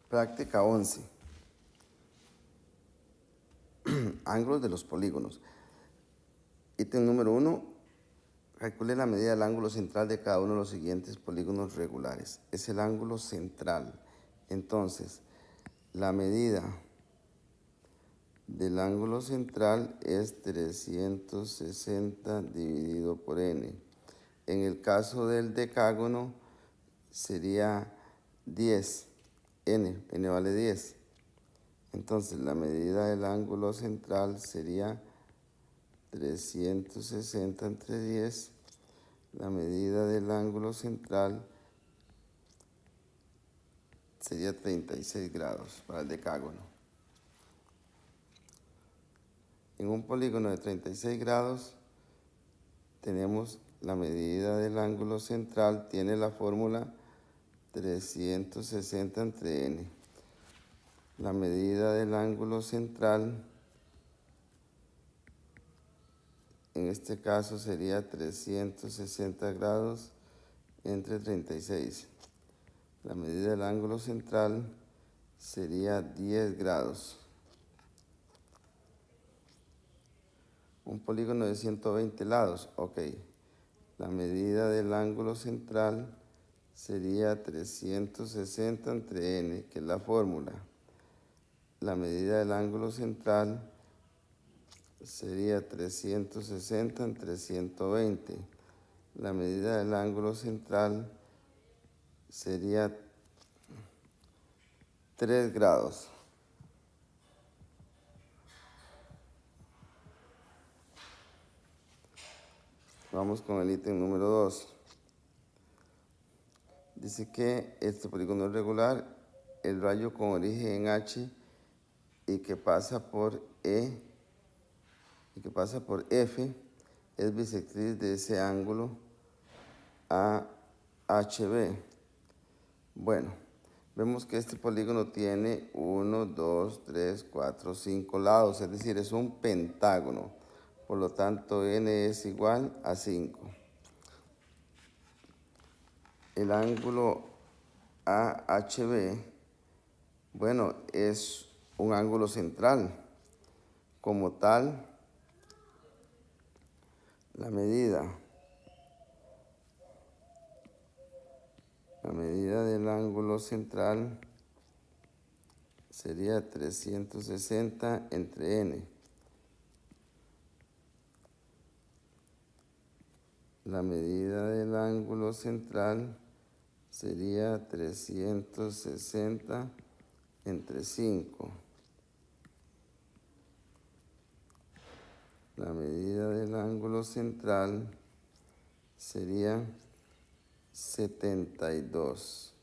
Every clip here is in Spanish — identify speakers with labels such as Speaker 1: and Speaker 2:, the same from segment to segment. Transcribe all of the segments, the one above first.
Speaker 1: Práctica 11. Ángulos de los polígonos. Ítem número 1. Calcule la medida del ángulo central de cada uno de los siguientes polígonos regulares. Es el ángulo central. Entonces, la medida del ángulo central es 360 dividido por n. En el caso del decágono sería 10. N vale 10. Entonces la medida del ángulo central sería 360 entre 10. La medida del ángulo central sería 36 grados para el decágono. En un polígono de 36 grados tenemos la medida del ángulo central, tiene la fórmula 360 entre n. La medida del ángulo central, en este caso sería 360 grados entre 36. La medida del ángulo central sería 10 grados. Un polígono de 120 lados, ok. La medida del ángulo central sería 360 entre n, que es la fórmula. La medida del ángulo central sería 360 entre 120. La medida del ángulo central sería 3 grados. Vamos con el ítem número 2. Dice que este polígono es regular, el rayo con origen en H y que pasa por E y que pasa por F es bisectriz de ese ángulo AHB. Bueno, vemos que este polígono tiene 1, 2, 3, 4, 5 lados, es decir, es un pentágono. Por lo tanto, n es igual a 5. El ángulo AHB, bueno, es un ángulo central. Como tal, la medida del ángulo central sería 360 entre n. La medida del ángulo central sería 360 entre 5. La medida del ángulo central sería 72.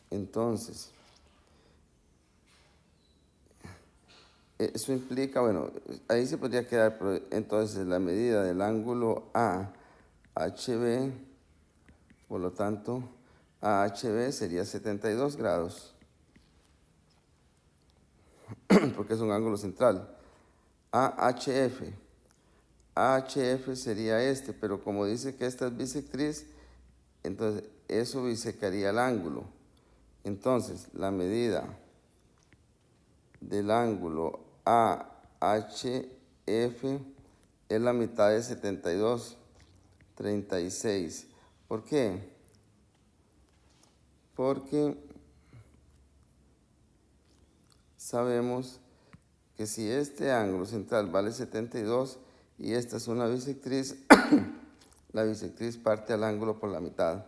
Speaker 1: Entonces, eso implica, bueno, ahí se podría quedar, pero entonces la medida del ángulo AHB, por lo tanto, AHB sería 72 grados, porque es un ángulo central. AHF sería este, pero como dice que esta es bisectriz, entonces eso bisecaría el ángulo. Entonces, la medida del ángulo AHF es la mitad de 72, 36. ¿Por qué? Porque sabemos que si este ángulo central vale 72 y esta es una bisectriz, la bisectriz parte al ángulo por la mitad.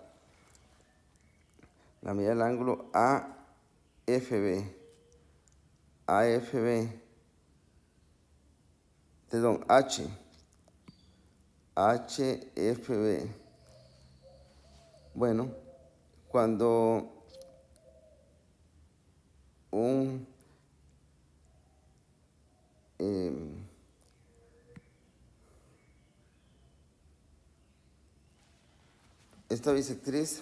Speaker 1: La medida del ángulo AHB, HFB. Bueno, cuando esta bisectriz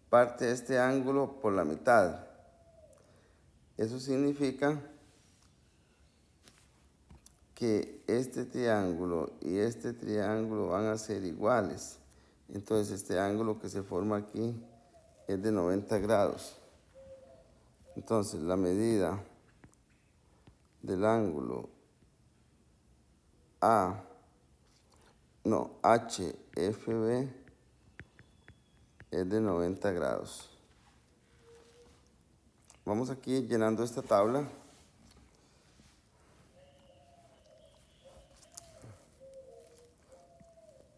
Speaker 1: parte este ángulo por la mitad. Eso significa que este triángulo y este triángulo van a ser iguales. Entonces este ángulo que se forma aquí es de 90 grados. Entonces la medida del ángulo HFB es de 90 grados. Vamos aquí llenando esta tabla.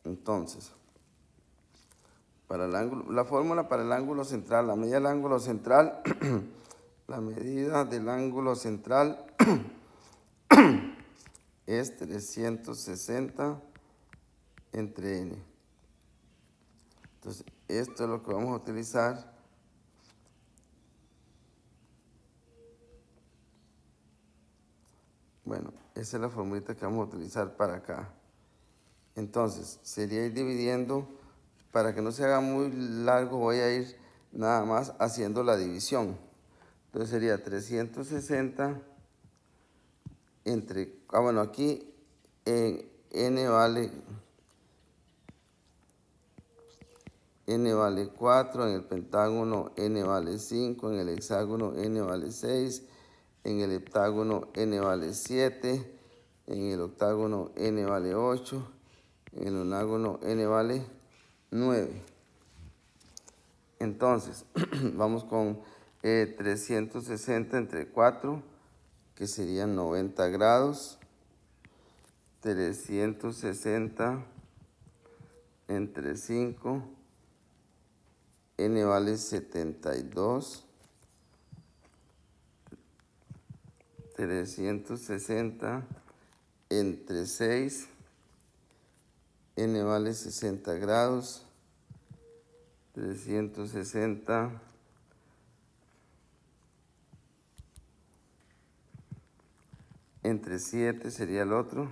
Speaker 1: Entonces, para el ángulo, la fórmula para el ángulo central, la medida del ángulo central, la medida del ángulo central es 360 entre n. Entonces, esto es lo que vamos a utilizar Bueno, esa es la formulita que vamos a utilizar para acá. Entonces, sería ir dividiendo, para que no se haga muy largo, voy a ir nada más haciendo la división. Entonces sería 360 entre, bueno, aquí en n vale 4, en el pentágono n vale 5, en el hexágono n vale 6, en el heptágono n vale 7, en el octágono n vale 8, en el nonágono n vale 9. Entonces, vamos con 360 entre 4, que serían 90 grados. 360 entre 5, n vale 72. 360 entre 6, n vale 60 grados. 360 entre 7 sería el otro.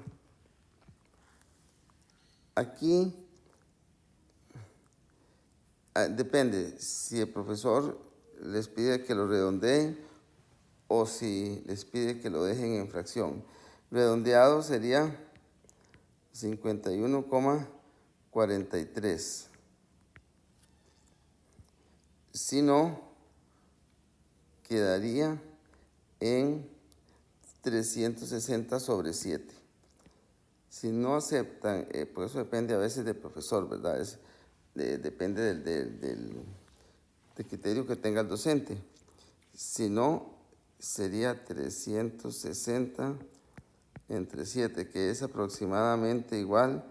Speaker 1: Aquí depende si el profesor les pide que lo redondeen o si les pide que lo dejen en fracción. Redondeado sería 51,43. Si no, quedaría en 360 sobre 7. Si no aceptan, por eso depende a veces del profesor, ¿verdad? Depende del criterio que tenga el docente. Si no, sería 360 entre 7, que es aproximadamente igual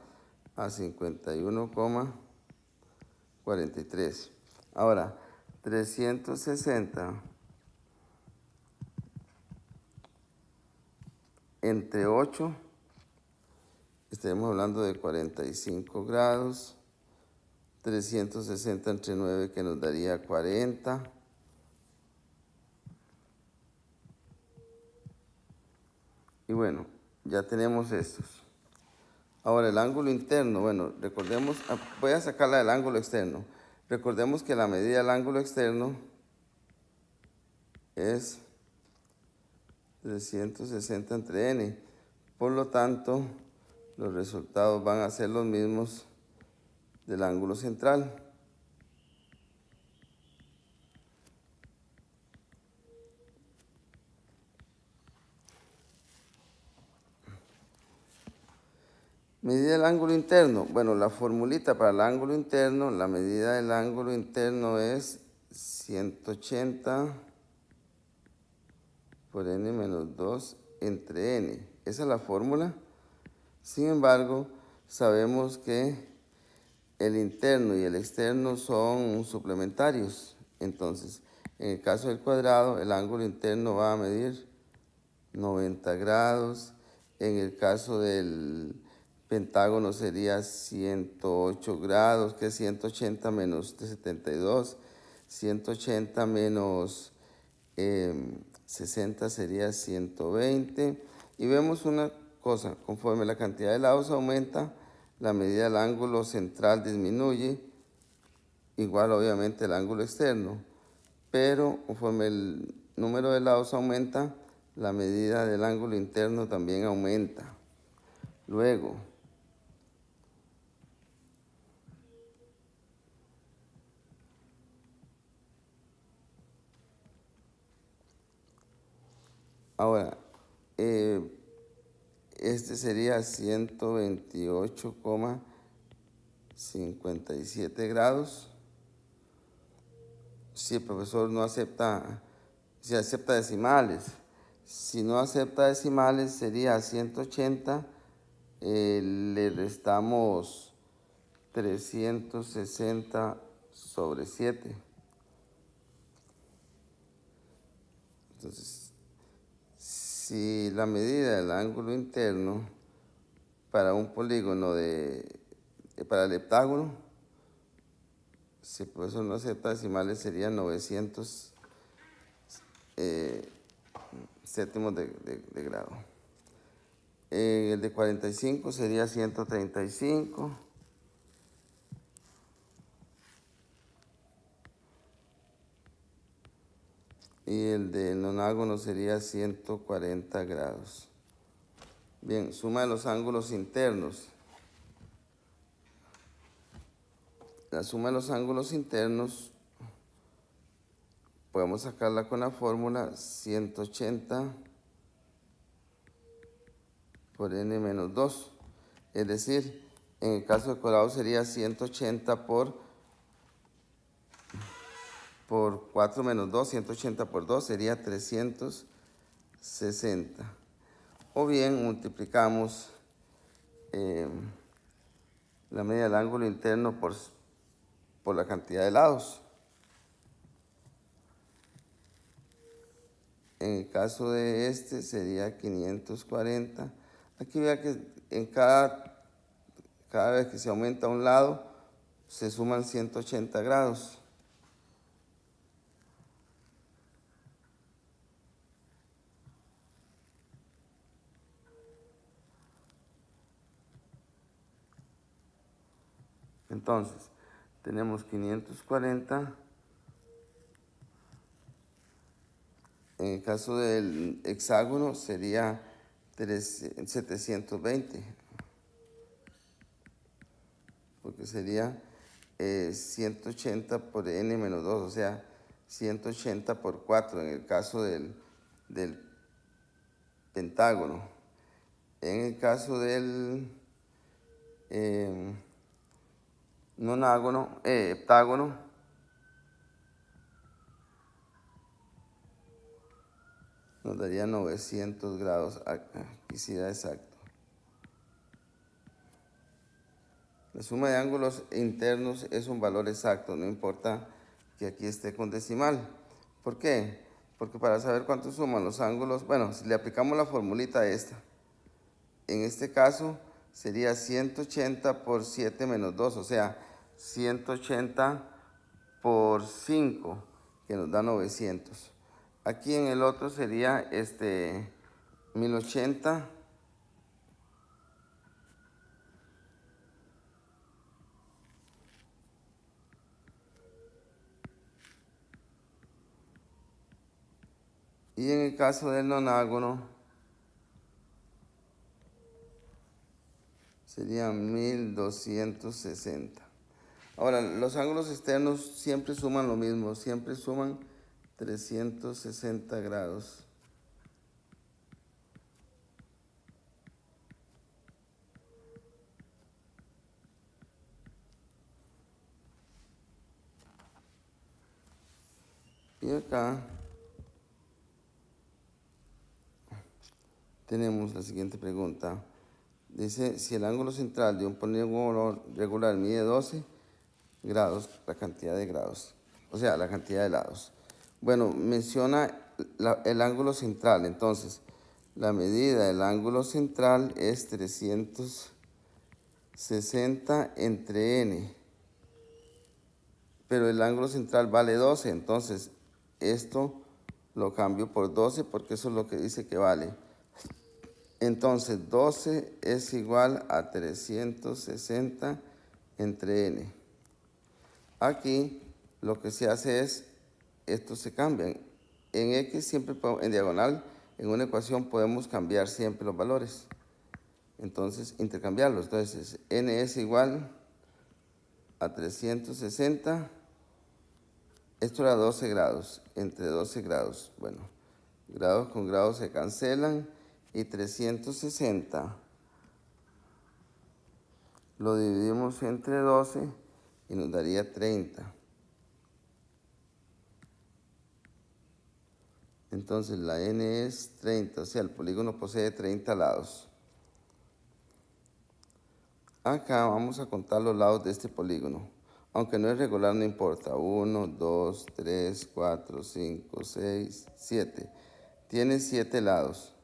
Speaker 1: a 51,43. Ahora, 360 entre 8, estaremos hablando de 45 grados. 360 entre 9, que nos daría 40. Y bueno, ya tenemos estos. Ahora el ángulo interno, bueno, recordemos, voy a sacarla del ángulo externo. Recordemos que la medida del ángulo externo es 360 entre n. Por lo tanto, los resultados van a ser los mismos del ángulo central. Medida del ángulo interno. Bueno, la formulita para el ángulo interno, la medida del ángulo interno es 180 por n menos 2 entre n. Esa es la fórmula. Sin embargo, sabemos que el interno y el externo son suplementarios. Entonces, en el caso del cuadrado, el ángulo interno va a medir 90 grados. En el caso del pentágono sería 108 grados, que es 180 menos 72. 180 menos 60 sería 120. Y vemos una cosa, conforme la cantidad de lados aumenta, la medida del ángulo central disminuye, igual obviamente el ángulo externo, pero conforme el número de lados aumenta, la medida del ángulo interno también aumenta. Luego, ahora, este sería 128,57 grados. Si el profesor no acepta, si acepta decimales. Si no acepta decimales sería 180, le restamos 360 sobre 7. Entonces, si la medida del ángulo interno para un polígono para el heptágono, si el profesor no acepta decimales, sería 900 séptimos de grado. El de 45 sería 135. Y el de nonágono sería 140 grados. Bien, suma de los ángulos internos. La suma de los ángulos internos podemos sacarla con la fórmula 180 por n menos 2. Es decir, en el caso de cuadrado sería 180 por 4 menos 2, 180 por 2 sería 360. O bien multiplicamos la medida del ángulo interno por la cantidad de lados. En el caso de este sería 540. Aquí vea que en cada vez que se aumenta un lado, se suman 180 grados. Entonces, tenemos 540. En el caso del hexágono sería 720, porque sería 180 por n menos 2, o sea, 180 por 4 en el caso del pentágono. En el caso del heptágono, nos daría 900 grados, aquí sí da exacto. La suma de ángulos internos es un valor exacto, no importa que aquí esté con decimal. ¿Por qué? Porque para saber cuánto suman los ángulos, bueno, si le aplicamos la formulita esta, en este caso sería 180 por 7 menos 2, o sea, 180 por 5, que nos da 900. Aquí en el otro sería 1080 y en el caso del nonágono sería 1260. Ahora, los ángulos externos siempre suman lo mismo, siempre suman 360 grados. Y acá tenemos la siguiente pregunta. Dice, si el ángulo central de un polígono regular mide 12 grados, la cantidad de grados, o sea, la cantidad de lados. Bueno, menciona el ángulo central, entonces, la medida del ángulo central es 360 entre n, pero el ángulo central vale 12, entonces esto lo cambio por 12 porque eso es lo que dice que vale. Entonces 12 es igual a 360 entre n. Aquí lo que se hace es, estos se cambian. En x siempre, en diagonal, en una ecuación podemos cambiar siempre los valores. Entonces, intercambiarlos. Entonces, n es igual a 360. Esto era 12 grados, entre 12 grados. Bueno, grados con grados se cancelan y 360 lo dividimos entre 12 y nos daría 30. Entonces la n es 30, o sea, el polígono posee 30 lados. Acá vamos a contar los lados de este polígono. Aunque no es regular, no importa. 1, 2, 3, 4, 5, 6, 7. Tiene 7 lados.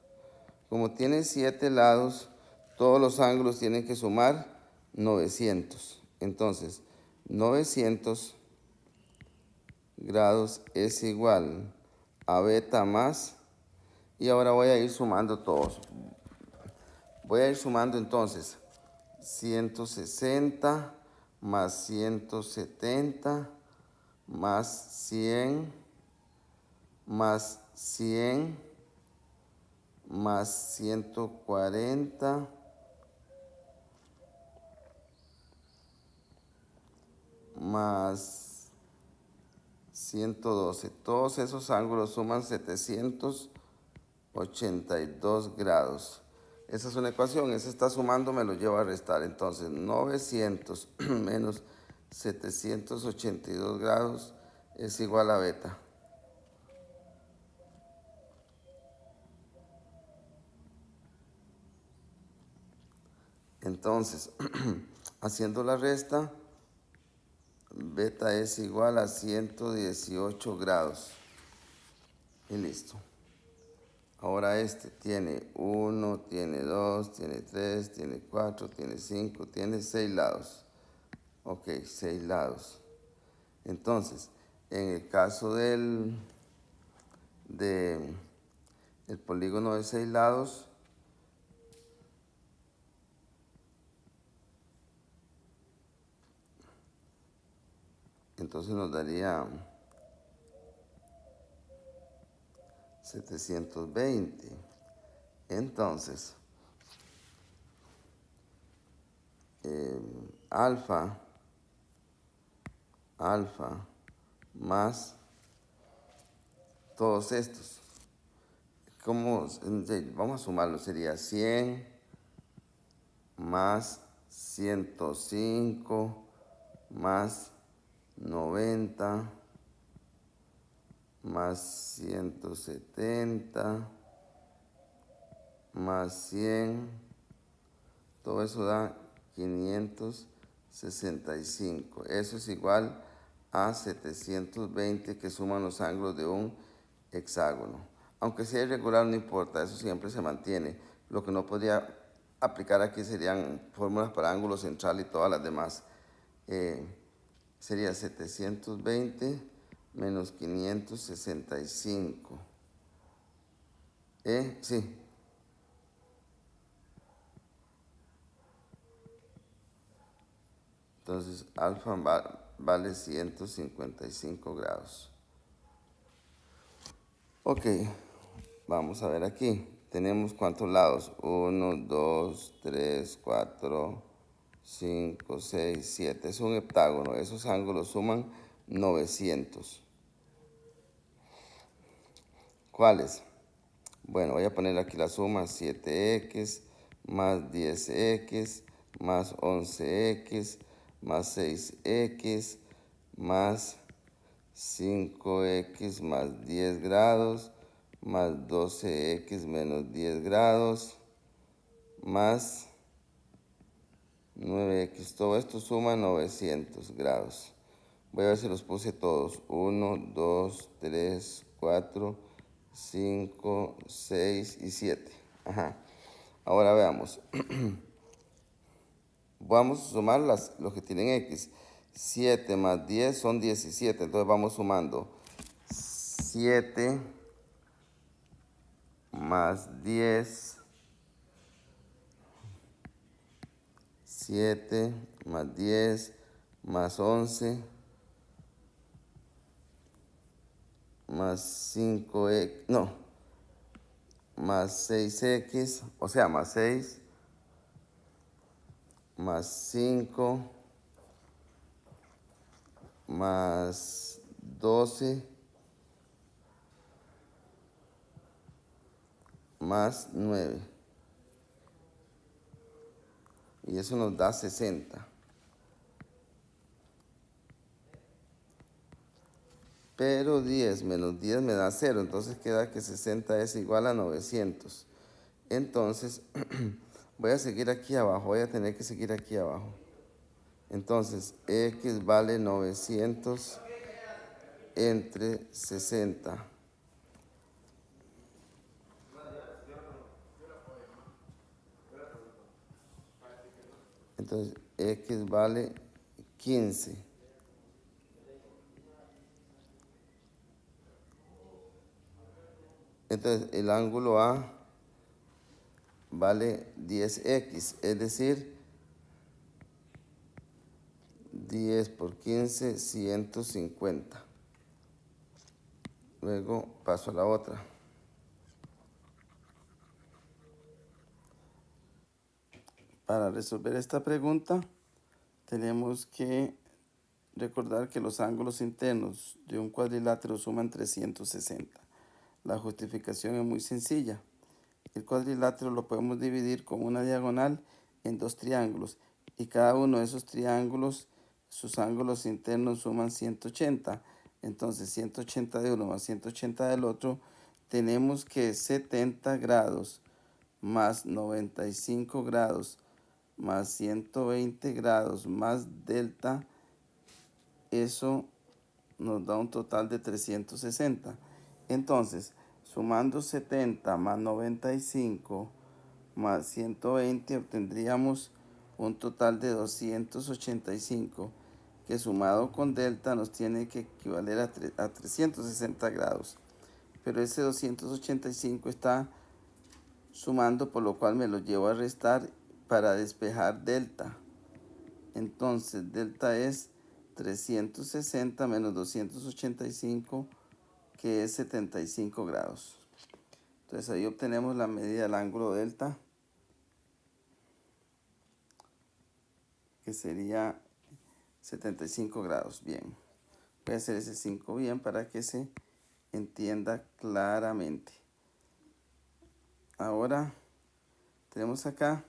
Speaker 1: Como tiene 7 lados, todos los ángulos tienen que sumar 900. Entonces, 900 grados es igual a beta más. Y ahora voy a ir sumando todos. Voy a ir sumando entonces 160 más 170 más 100 más 100 más 140 más 112. Todos esos ángulos suman 782 grados. Esa es una ecuación, esa está sumando, me lo lleva a restar. Entonces, 900 menos 782 grados es igual a beta. Entonces, haciendo la resta, beta es igual a 118 grados. Y listo. Ahora este tiene 1, tiene 2, tiene 3, tiene 4, tiene 5, tiene 6 lados. Ok, 6 lados. Entonces, en el caso del polígono de 6 lados, entonces nos daría 720. Entonces, alfa más todos estos. Vamos a sumarlo, sería 100 más 105 más 90 más 170 más 100, todo eso da 565. Eso es igual a 720 que suman los ángulos de un hexágono. Aunque sea irregular, no importa, eso siempre se mantiene. Lo que no podría aplicar aquí serían fórmulas para ángulo central y todas las demás. Sería 720 menos 565. Sí. Entonces, alfa vale 155 grados. Ok, vamos a ver aquí. Tenemos cuántos lados. 1, 2, 3, 4, 5, 6, 7. Es un heptágono. Esos ángulos suman 900. ¿Cuáles? Bueno, voy a poner aquí la suma. 7x más 10x más 11x más 6x más 5x más 10 grados más 12x menos 10 grados más 9x. Todo esto suma 900 grados. Voy a ver si los puse todos. 1, 2, 3, 4, 5, 6 y 7. Ajá. Ahora veamos. Vamos a sumar los que tienen X. 7 más 10 son 17. Entonces vamos sumando. 7 más 10. 7 más 10 más 11 más 5x, no, más 6x, o sea, más 6 más 5 más 12 más 9. Y eso nos da 60. Pero 10 menos 10 me da 0, entonces queda que 60 es igual a 900. Entonces, voy a seguir aquí abajo, voy a tener que seguir aquí abajo. Entonces, x vale 900 entre 60. Entonces, x vale 15. Entonces, el ángulo A vale 10x, es decir, 10 por 15, 150. Luego paso a la otra. Para resolver esta pregunta, tenemos que recordar que los ángulos internos de un cuadrilátero suman 360. La justificación es muy sencilla. El cuadrilátero lo podemos dividir con una diagonal en dos triángulos y cada uno de esos triángulos, sus ángulos internos suman 180. Entonces 180 de uno más 180 del otro, tenemos que 70 grados más 95 grados más 120 grados más delta, eso nos da un total de 360. Entonces, sumando 70 más 95 más 120 obtendríamos un total de 285, que sumado con delta nos tiene que equivaler a 360 grados. Pero ese 285 está sumando, por lo cual me lo llevo a restar para despejar delta. Entonces, delta es 360 menos 285, que es 75 grados. Entonces ahí obtenemos la medida del ángulo delta, que sería 75 grados. Bien, voy a hacer ese 5 bien para que se entienda claramente. Ahora tenemos acá,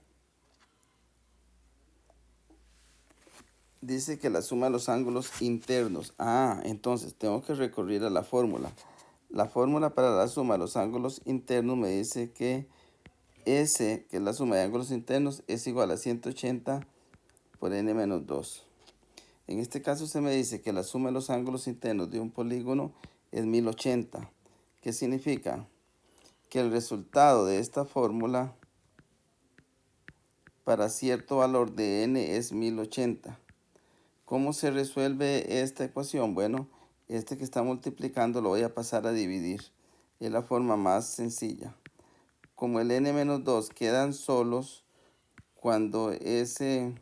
Speaker 1: dice que la suma de los ángulos internos. Entonces tengo que recurrir a la fórmula. La fórmula para la suma de los ángulos internos me dice que S, que es la suma de ángulos internos, es igual a 180 por n menos 2. En este caso se me dice que la suma de los ángulos internos de un polígono es 1080. ¿Qué significa? Que el resultado de esta fórmula para cierto valor de n es 1080. ¿Cómo se resuelve esta ecuación? Bueno, este que está multiplicando lo voy a pasar a dividir. Es la forma más sencilla. Como el n menos 2 quedan solos cuando ese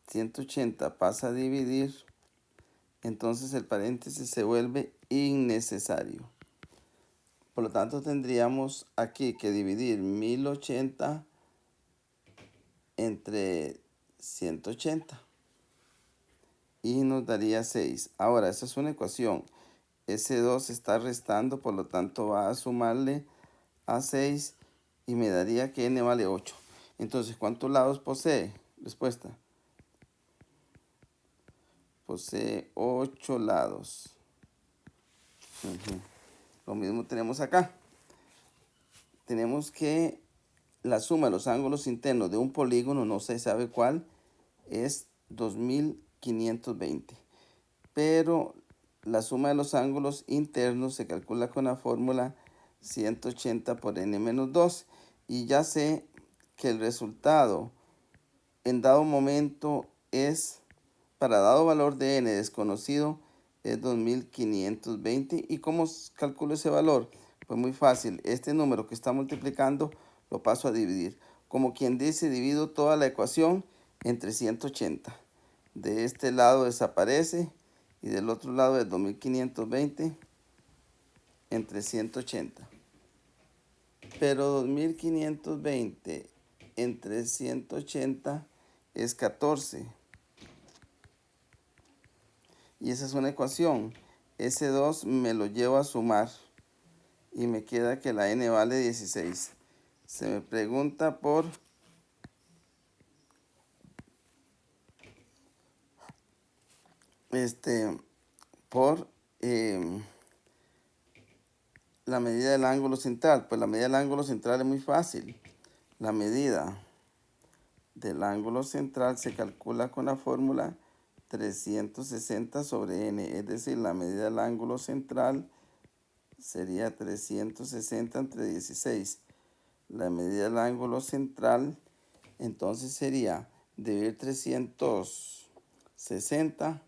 Speaker 1: 180 pasa a dividir, entonces el paréntesis se vuelve innecesario. Por lo tanto, tendríamos aquí que dividir 1080 entre 180 y nos daría 6. Ahora, esa es una ecuación. Ese 2 está restando, por lo tanto va a sumarle a 6 y me daría que n vale 8. Entonces, ¿cuántos lados posee? Respuesta. Posee 8 lados. Lo mismo tenemos acá. Tenemos que la suma de los ángulos internos de un polígono, no se sabe cuál, es 2520. Pero la suma de los ángulos internos se calcula con la fórmula 180 por n menos 2. Y ya sé que el resultado en dado momento es, para dado valor de n desconocido, es 2520. ¿Y cómo calculo ese valor? Pues muy fácil. Este número que está multiplicando lo paso a dividir. Como quien dice, divido toda la ecuación entre 180. De este lado desaparece y del otro lado es 2520 entre 180. Pero 2520 entre 180 es 14. Y esa es una ecuación. Ese 2 me lo llevo a sumar y me queda que la n vale 16. Se me pregunta por la medida del ángulo central. Pues la medida del ángulo central es muy fácil. La medida del ángulo central se calcula con la fórmula 360 sobre n, es decir, la medida del ángulo central sería 360 entre 16. La medida del ángulo central entonces sería dividir 360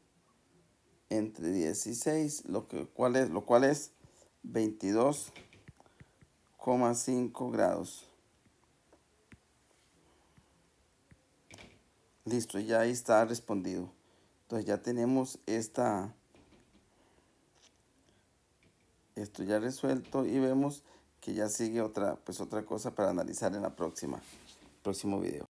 Speaker 1: entre 16, lo cual es 22,5 grados. Listo, ya ahí está respondido. Entonces ya tenemos esto ya resuelto y vemos que ya sigue otra cosa para analizar en próximo video.